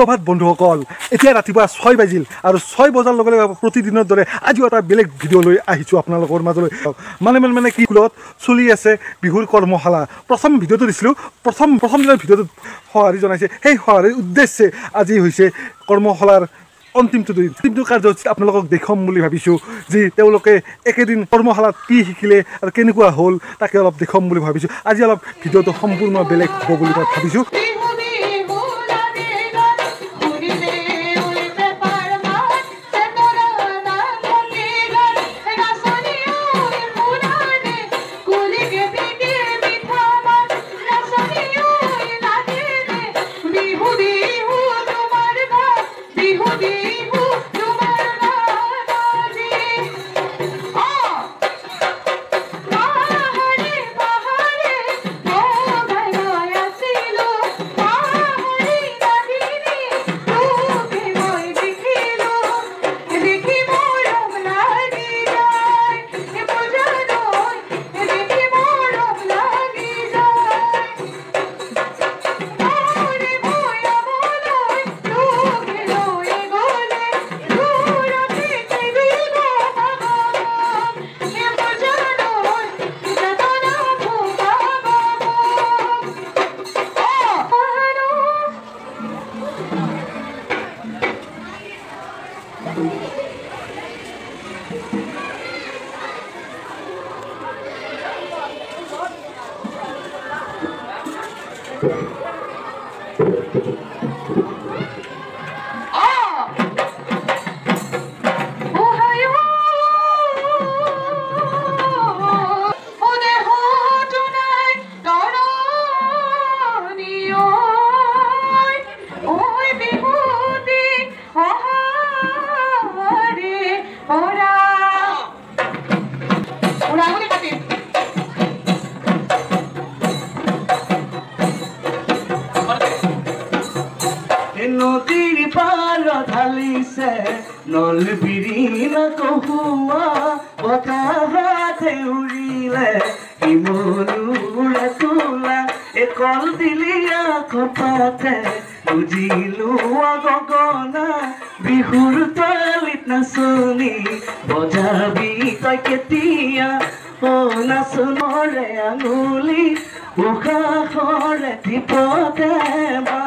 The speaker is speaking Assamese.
সুপ্ৰভাত বন্ধুসকল এতিয়া ৰাতিপুৱা 6 বাজিল আৰু 6 বজাৰ লগে লগে প্ৰতিদিনৰ দৰে আজিও এটা বেলেগ ভিডিঅ' লৈ আহিছোঁ আপোনালোকৰ মাজলৈ মানে কি কুলত চলি আছে বিহুৰ কৰ্মশালা প্ৰথম ভিডিঅ'টো দিছিলোঁ প্ৰথম দিনৰ ভিডিঅ'টোত সঁহাৰি জনাইছে সেই সঁহাৰিৰ উদ্দেশ্যে আজি হৈছে কৰ্মশালাৰ অন্তিমটো কাৰ্যসূচী আপোনালোকক দেখুৱাম বুলি ভাবিছোঁ যি তেওঁলোকে একেদিন কৰ্মশালাত কি শিকিলে আৰু কেনেকুৱা হ'ল তাকে অলপ দেখুৱাম বুলি ভাবিছোঁ আজি অলপ ভিডিঅ'টো সম্পূৰ্ণ বেলেগ হ'ব বুলি মই ভাবিছোঁ নদীৰ পাৰ ঢালিছে নল বিৰিণ কহুৱা বতাহতে উৰিলে হিমলুৰে তোলা কল দিলিয়া কপাতে বুজিলো গগনা বিহুৰ তালিত নাচনি বজাবি তই কেতিয়া অ নাচনৰে আঙুলি উশাহৰে টিপতে বা